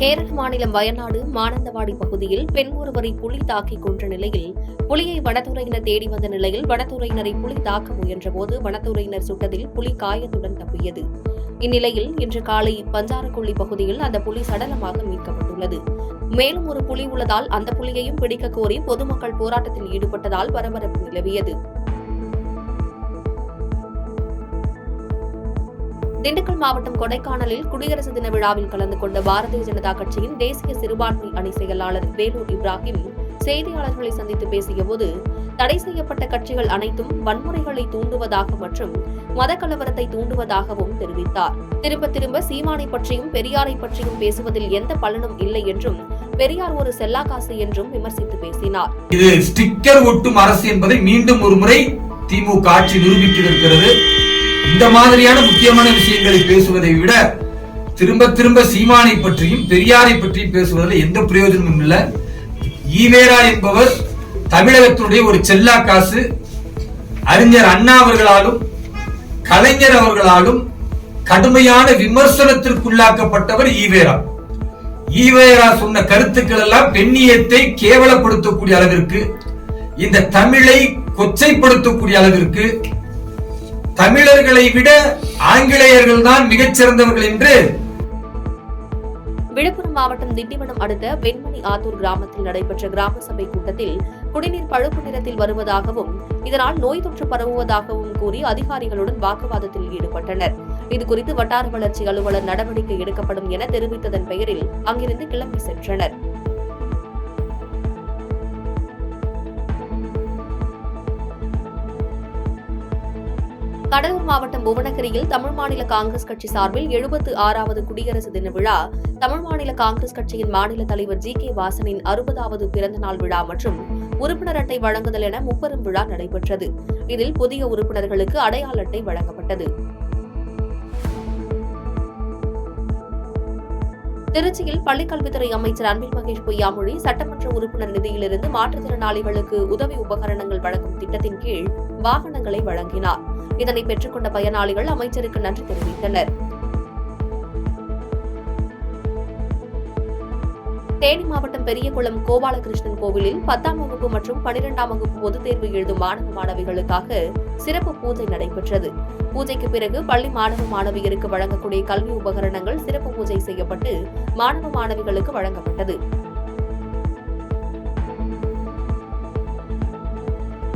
கேரள மாநிலம் வயநாடு மானந்தவாடி பகுதியில் பெண் ஒருவரை புலி தாக்கிக் கொன்ற நிலையில் புலியை வனத்துறையினர் தேடி வந்த நிலையில் வனத்துறையினரை புலி தாக்க முயன்றபோது வனத்துறையினர் சுட்டதில் புலி காயத்துடன் தப்பியது. இந்நிலையில் இன்று காலை பஞ்சாரக்குள்ளி பகுதியில் அந்த புலி சடலமாக மீட்கப்பட்டுள்ளது. மேலும் ஒரு புலி உள்ளதால் அந்த புலியையும் பிடிக்க கோரி பொதுமக்கள் போராட்டத்தில் ஈடுபட்டதால் பரபரப்பு நிலவியது. திண்டுக்கல் மாவட்டம் கொடைக்கானலில் குடியரசு தின விழாவில் கலந்து கொண்ட பாரதிய ஜனதா கட்சியின் தேசிய சிறுபான்மை அணி செயலாளர் வேலூர் இப்ராஹிம் செய்தியாளர்களை சந்தித்து பேசியபோது, தடை செய்யப்பட்ட கட்சிகள் அனைத்தும் வன்முறைகளை தூண்டுவதாக மற்றும் மத கலவரத்தை தூண்டுவதாகவும் தெரிவித்தார். திரும்ப திரும்ப சீமானை பற்றியும் பெரியாரை பற்றியும் பேசுவதில் எந்த பலனும் இல்லை என்றும் பெரியார் ஒரு செல்லாக்காசு என்றும் விமர்சித்து பேசினார். இது ஸ்டிக்கர் ஒட்டும் அரசு என்பதை மீண்டும் ஒரு முறை திமுக ஆட்சி நிரூபித்திருக்கிறது. இந்த மாதிரியான முக்கியமான விஷயங்களை பேசுவதை விட திரும்ப திரும்ப சீமானை பற்றியும் பெரியாரை பற்றியும் பேசுவதில் எந்த பிரயோஜனமும் இல்லை. ஈவேரா என்பவர் தமிழகத்தினுடைய ஒரு செல்லா காசு. அறிஞர் அண்ணா அவர்களாலும் கலைஞர் அவர்களாலும் கடுமையான விமர்சனத்திற்குள்ளாக்கப்பட்டவர் ஈவேரா. ஈவேரா சொன்ன கருத்துக்கள் எல்லாம் பெண்ணியத்தை கேவலப்படுத்தக்கூடிய அளவிற்கு, இந்த தமிழை கொச்சைப்படுத்தக்கூடிய அளவிற்கு, தமிழர்களை விட ஆங்கிலேயர்கள் தான் மிகச்சிறந்தவர்கள் என்று. விழுப்புரம் மாவட்டம் திண்டிவனம் அடுத்த வெண்மணி ஆத்தூர் கிராமத்தில் நடைபெற்ற கிராம சபை கூட்டத்தில் குடிநீர் பழுப்பு நிறத்தில் வருவதாகவும் இதனால் நோய் தொற்று பரவுவதாகவும் கூறி அதிகாரிகளுடன் வாக்குவாதத்தில் ஈடுபட்டனர். இதுகுறித்து வட்டார வளர்ச்சி அலுவலர் நடவடிக்கை எடுக்கப்படும் என தெரிவித்ததன் பெயரில் அங்கிருந்து கிளம்பி சென்றனர். கடலூர் மாவட்டம் புவனகிரியில் தமிழ் மாநில காங்கிரஸ் கட்சி சார்பில் 76வது குடியரசு தின விழா, தமிழ் மாநில காங்கிரஸ் கட்சியின் மாநில தலைவர் ஜி கே வாசனின் 60வது பிறந்தநாள் விழா மற்றும் உறுப்பினர் அட்டை வழங்குதல் என முப்பெரும் விழா நடைபெற்றது. இதில் புதிய உறுப்பினர்களுக்கு அடையாள அட்டை வழங்கப்பட்டது. திருச்சியில் பள்ளிக்கல்வித்துறை அமைச்சர் அன்பில் மகேஷ் பொய்யாமொழி சட்டமன்ற உறுப்பினர் நிதியிலிருந்து மாற்றுத்திறனாளிகளுக்கு உதவி உபகரணங்கள் வழங்கும் திட்டத்தின் கீழ் வாகனங்களை வழங்கினார். இதனை பெற்றுக்கொண்ட பயனாளிகள் அமைச்சருக்கு நன்றி தெரிவித்தனர். தேனி மாவட்டம் பெரியகுளம் கோபாலகிருஷ்ணன் கோவிலில் 10ஆம் வகுப்பு மற்றும் 12ஆம் வகுப்பு பொதுத் தேர்வு எழுதும் மாணவ மாணவிகளுக்காக சிறப்பு பூஜை நடைபெற்றது. பூஜைக்கு பிறகு பள்ளி மாணவ மாணவியருக்கு வழங்கக்கூடிய கல்வி உபகரணங்கள் சிறப்பு பூஜை செய்யப்பட்டு மாணவ மாணவிகளுக்கு வழங்கப்பட்டது.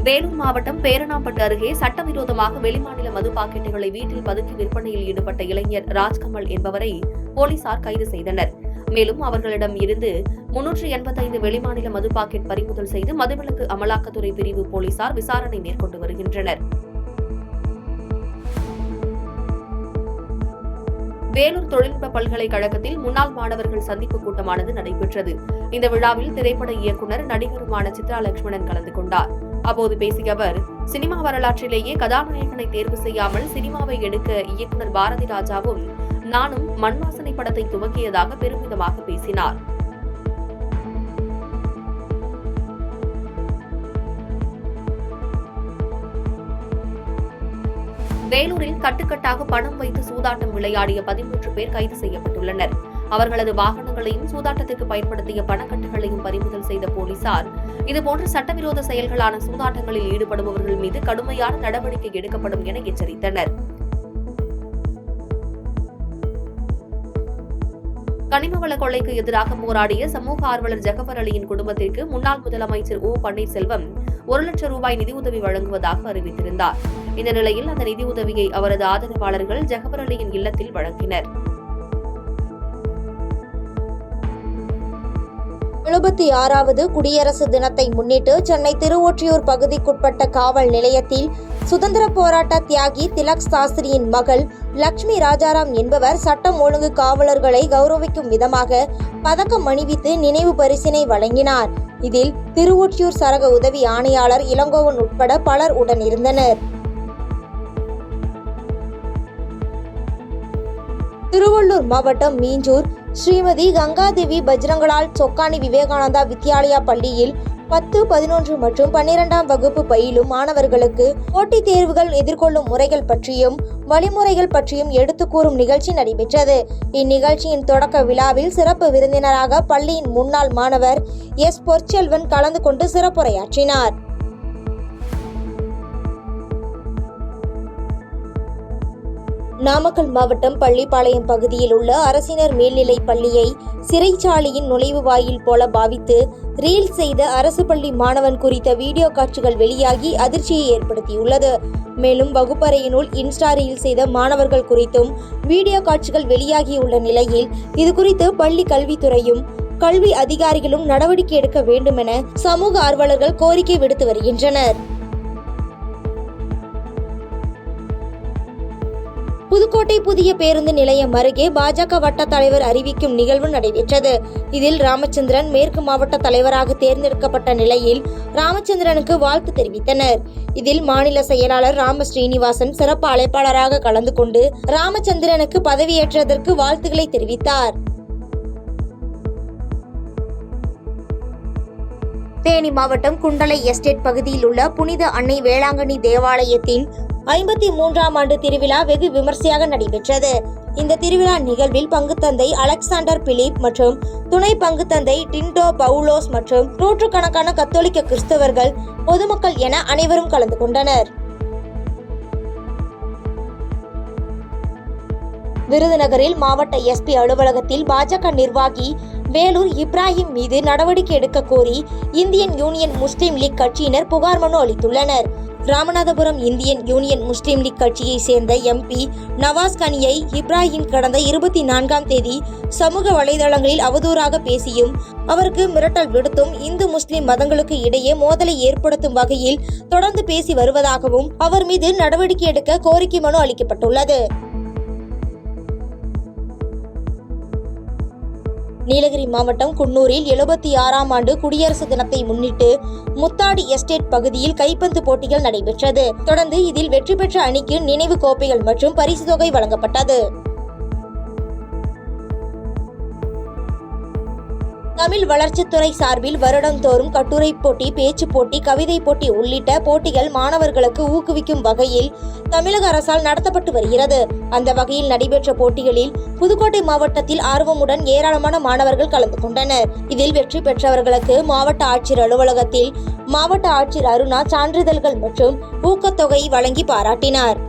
வேலூர் மாவட்டம் பேரணாம்பட்டு அருகே சட்டவிரோதமாக வெளிமாநில மது பாக்கெட்டுகளை வீட்டில் பதுக்கி விற்பனையில் ஈடுபட்ட இளைஞர் ராஜ்கமல் என்பவரை போலீசார் கைது செய்தனர். மேலும் அவர்களிடம் இருந்து 385 வெளிமாநில மது பாக்கெட் பறிமுதல் செய்து மதுவிலக்கு அமலாக்கத்துறை பிரிவு போலீசார் விசாரணை மேற்கொண்டு வருகின்றனர். வேலூர் தொழில்நுட்ப பல்கலைக்கழகத்தில் முன்னாள் மாணவர்கள் சந்திப்பு கூட்டமானது நடைபெற்றது. இந்த விழாவில் திரைப்பட இயக்குநர் நடிகருமான சித்ரா லட்சுமணன் கலந்து கொண்டார். அப்போது பேசிய அவர், சினிமா வரலாற்றிலேயே கதாநாயகனை தேர்வு செய்யாமல் சினிமாவை எடுக்க இயக்குநர் பாரதி ராஜாவும் நானும் மண்வாசனை படத்தை துவக்கியதாக பெருமிதமாக பேசினார். வேலூரில் கட்டுக்கட்டாக பணம் வைத்து சூதாட்டம் விளையாடிய 13 பேர் கைது செய்யப்பட்டுள்ளனர். அவர்களது வாகனங்களையும் சூதாட்டத்திற்கு பயன்படுத்திய பணக்கட்டுகளையும் பறிமுதல் செய்த போலீசார் இதுபோன்ற சட்டவிரோத செயல்களான சூதாட்டங்களில் ஈடுபடுபவர்கள் மீது கடுமையான நடவடிக்கை எடுக்கப்படும் என எச்சரித்தனர். கனிமவள கொள்ளைக்கு எதிராக போராடிய சமூக ஆர்வலர் ஜகபர் அலியின் குடும்பத்திற்கு முன்னாள் முதலமைச்சர் ஓ பன்னீர்செல்வம் 1 லட்சம் ரூபாய் நிதியுதவி வழங்குவதாக அறிவித்திருந்தார். இந்த நிலையில் அந்த நிதியுதவியை அவரது ஆதரவாளர்கள் ஜகபர் அலியின் இல்லத்தில் வழங்கினர். 76வது குடியரசு தினத்தை முன்னிட்டு சென்னை திருவொற்றியூர் பகுதிக்குட்பட்ட காவல் நிலையத்தில் சுதந்திர போராட்ட தியாகி திலக் சாஸ்திரியின் மகள் லட்சுமி ராஜாராம் என்பவர் சட்டம் ஒழுங்கு காவலர்களை கௌரவிக்கும் விதமாக பதக்கம் அணிவித்து நினைவு பரிசினை வழங்கினார். இதில் திருவொற்றியூர் சரக உதவி ஆணையாளர் இளங்கோவன் உட்பட பலர் உடன் இருந்தனர். திருவள்ளூர் மாவட்டம் மீஞ்சூர் ஸ்ரீமதி கங்காதேவி பஜ்ரங்கலால் சொக்கானி விவேகானந்தா வித்யாலயா பள்ளியில் 10, 11 மற்றும் 12ஆம் வகுப்பு பயிலும் மாணவர்களுக்கு போட்டித் தேர்வுகள் எதிர்கொள்ளும் முறைகள் பற்றியும் வழிமுறைகள் பற்றியும் எடுத்து கூறும் நிகழ்ச்சி நடைபெற்றது. இந்நிகழ்ச்சியின் தொடக்க விழாவில் சிறப்பு விருந்தினராக பள்ளியின் முன்னாள் மாணவர் எஸ். பொற்செல்வன் கலந்து கொண்டு சிறப்புரையாற்றினார். நாமக்கல் மாவட்டம் பள்ளிப்பாளையம் பகுதியில் உள்ள அரசினர் மேல்நிலைப் பள்ளியை சிறைச்சாலையின் நுழைவு வாயில் போல பாவித்து ரீல் செய்த அரசு பள்ளி மாணவன் குறித்த வீடியோ காட்சிகள் வெளியாகி அதிர்ச்சியை ஏற்படுத்தியுள்ளது. மேலும் வகுப்பறையினுள் இன்ஸ்டா ரீல் செய்த மாணவர்கள் குறித்தும் வீடியோ காட்சிகள் வெளியாகியுள்ள நிலையில் இதுகுறித்து பள்ளி கல்வித்துறையும் கல்வி அதிகாரிகளும் நடவடிக்கை எடுக்க வேண்டும் என சமூக ஆர்வலர்கள் கோரிக்கை விடுத்து வருகின்றனர். புதுக்கோட்டை புதிய பேருந்து நிலையம் அருகே பாஜக வட்ட தலைவர் அறிவிக்கும் நிகழ்வு நடைபெற்றது. இதில் ராமச்சந்திரன் மேற்கு மாவட்ட தலைவராக தேர்ந்தெடுக்கப்பட்ட நிலையில் ராமச்சந்திரனுக்கு வாழ்த்து தெரிவித்தனர். இதில் மாநில செயலாளர் ராம ஸ்ரீனிவாசன் சிறப்பு அழைப்பாளராக கலந்து கொண்டு ராமச்சந்திரனுக்கு பதவியேற்றதற்கு வாழ்த்துக்களை தெரிவித்தார். தேனி மாவட்டம் குண்டலை எஸ்டேட் பகுதியில் உள்ள புனித அன்னை வேளாங்கண்ணி தேவாலயத்தின் 53ஆம் ஆண்டு திருவிழா வெகு விமர்சையாக நடைபெற்றது. இந்த திருவிழா நிகழ்வில் பங்குத்தந்தை அலெக்சாண்டர் பிலிப் மற்றும் துணை பங்குத்தந்தை டின்டோ பவுலோஸ் மற்றும் நூற்றுக்கணக்கான கத்தோலிக்க கிறிஸ்தவர்கள், பொதுமக்கள் என அனைவரும் கலந்து கொண்டனர். விருதுநகரில் மாவட்ட எஸ்பி அலுவலகத்தில் பாஜக நிர்வாகி வேலூர் இப்ராஹிம் மீது நடவடிக்கை எடுக்க கோரி இந்தியன் யூனியன் முஸ்லீம் லீக் கட்சியினர் புகார் மனு அளித்துள்ளனர். ராமநாதபுரம் இந்தியன் யூனியன் முஸ்லீம் லீக் கட்சியை சேர்ந்த எம்பி நவாஸ் கனியை இப்ராஹிம் கடந்த 24ஆம் தேதி சமூக வலைதளங்களில் அவதூறாக பேசியும் அவருக்கு மிரட்டல் விடுத்தும் இந்து முஸ்லிம் மதங்களுக்கு இடையே மோதலை ஏற்படுத்தும் வகையில் தொடர்ந்து பேசி வருவதாகவும் அவர் மீது நடவடிக்கை எடுக்க கோரிக்கை மனு அளிக்கப்பட்டுள்ளது. நீலகிரி மாவட்டம் குன்னூரில் 76ஆம் ஆண்டு குடியரசு தினத்தை முன்னிட்டு முத்தாடி எஸ்டேட் பகுதியில் கைப்பந்து போட்டிகள் நடைபெற்றது. தொடர்ந்து இதில் வெற்றி பெற்ற அணிக்கு நினைவு கோப்பைகள் மற்றும் பரிசு தொகை வழங்கப்பட்டது. தமிழ் வளர்ச்சித்துறை சார்பில் வருடந்தோறும் கட்டுரை போட்டி, பேச்சு போட்டி, கவிதை போட்டி உள்ளிட்ட போட்டிகள் மாணவர்களுக்கு ஊக்குவிக்கும் வகையில் தமிழக அரசால் நடத்தப்பட்டு வருகிறது. அந்த வகையில் நடைபெற்ற போட்டிகளில் புதுக்கோட்டை மாவட்டத்தில் ஆர்வமுடன் ஏராளமான மாணவர்கள் கலந்து கொண்டனர். இதில் வெற்றி பெற்றவர்களுக்கு மாவட்ட ஆட்சியர் அலுவலகத்தில் மாவட்ட ஆட்சியர் அருணா சான்றிதழ்கள் மற்றும் ஊக்கத்தொகை வழங்கி பாராட்டினார்.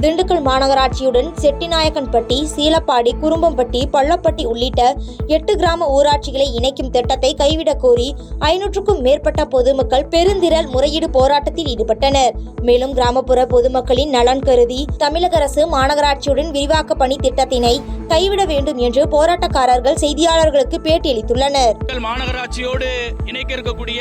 திண்டுக்கல் மாநகராட்சியுடன் செட்டிநாயக்கன்பட்டி, சீலப்பாடி, குரும்பம்பட்டி, பள்ளப்பட்டி உள்ளிட்ட 8 கிராம ஊராட்சிகளை இணைக்கும் திட்டத்தை கைவிடக் கோரி 500க்கும் மேற்பட்ட பொதுமக்கள் பெருந்திரள் முறையீடு போராட்டத்தில் ஈடுபட்டனர். மேலும் கிராமப்புற பொதுமக்களின் நலன் கருதி தமிழக அரசு மாநகராட்சியுடன் விரிவாக்க பணி திட்டத்தினை கைவிட வேண்டும் என்று போராட்டக்காரர்கள் செய்தியாளர்களுக்கு பேட்டியளித்துள்ளனர். மாநகராட்சியோடு இணைக்க இருக்கக்கூடிய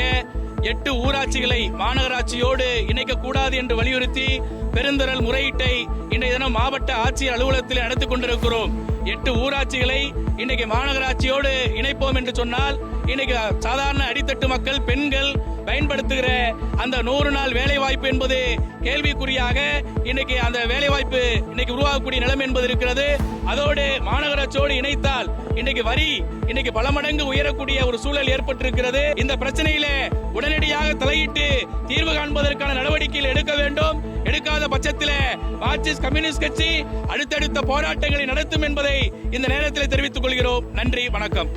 8 ஊராட்சிகளை மாநகராட்சியோடு இணைக்கக்கூடாது என்று வலியுறுத்தி பெருந்திரள் முறையீட்டை இன்றைய தினம் மாவட்ட ஆட்சியர் அலுவலகத்தில் நடத்திக் கொண்டிருக்கிறோம். 8 ஊராட்சிகளை இன்னைக்கு மாநகராட்சியோடு இணைப்போம் என்று சொன்னால் இன்னைக்கு சாதாரண அடித்தட்டு மக்கள், பெண்கள் பயன்படுத்துகிற அந்த 100 நாள் வேலை வாய்ப்பு என்பது கேள்விக்குறியாக இன்னைக்கு அந்த வேலை வாய்ப்பு இன்னைக்கு உருவாகக்கூடிய நிலைமை என்பது இருக்கிறது. அதோடு மாநகராட்சியோடு இணைத்தால் இன்னைக்கு வரி இன்னைக்கு பல மடங்கு உயரக்கூடிய ஒரு சூழல் ஏற்பட்டிருக்கிறது. இந்த பிரச்சனையில உடனடியாக தலையிட்டு தீர்வு காண்பதற்கான நடவடிக்கைகள் எடுக்க வேண்டும். எடுக்காத பட்சத்தில் மார்க்சிஸ்ட் கம்யூனிஸ்ட் கட்சி அடுத்தடுத்த போராட்டங்களை நடத்தும் என்பதை இந்த நேரத்தில் தெரிவித்துக் கொள்கிறோம். நன்றி, வணக்கம்.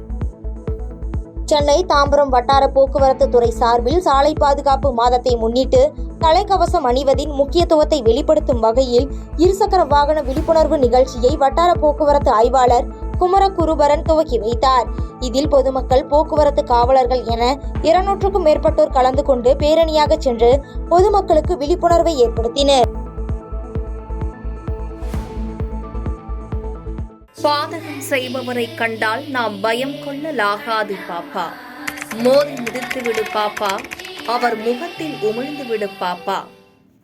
சென்னை தாம்பரம் வட்டார போக்குவரத்து துறை சார்பில் சாலை பாதுகாப்பு மாதத்தை முன்னிட்டு தலைக்கவசம் அணிவதின் முக்கியத்துவத்தை வெளிப்படுத்தும் வகையில் இருசக்கர வாகன விழிப்புணர்வு நிகழ்ச்சியை வட்டார போக்குவரத்து ஆய்வாளர் குமரகுருபரன் துவக்கி வைத்தார். இதில் பொதுமக்கள், போக்குவரத்து காவலர்கள் என 200க்கும் மேற்பட்டோர் கலந்து கொண்டு பேரணியாக சென்று பொதுமக்களுக்கு விழிப்புணர்வை ஏற்படுத்தினர். பாதகம் செய்பவரை கண்டால் நாம் பயம் கொள்ளலாகாது பாப்பா. மோதி மிதித்து விடு பாப்பா, அவர் முகத்தில் உமிழ்ந்து விடு பாப்பா.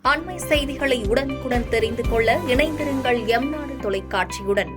அண்மை செய்திகளை உடனுக்குடன் தெரிந்து கொள்ள இணைந்திருங்கள் எம் நாடு தொலைக்காட்சியுடன்.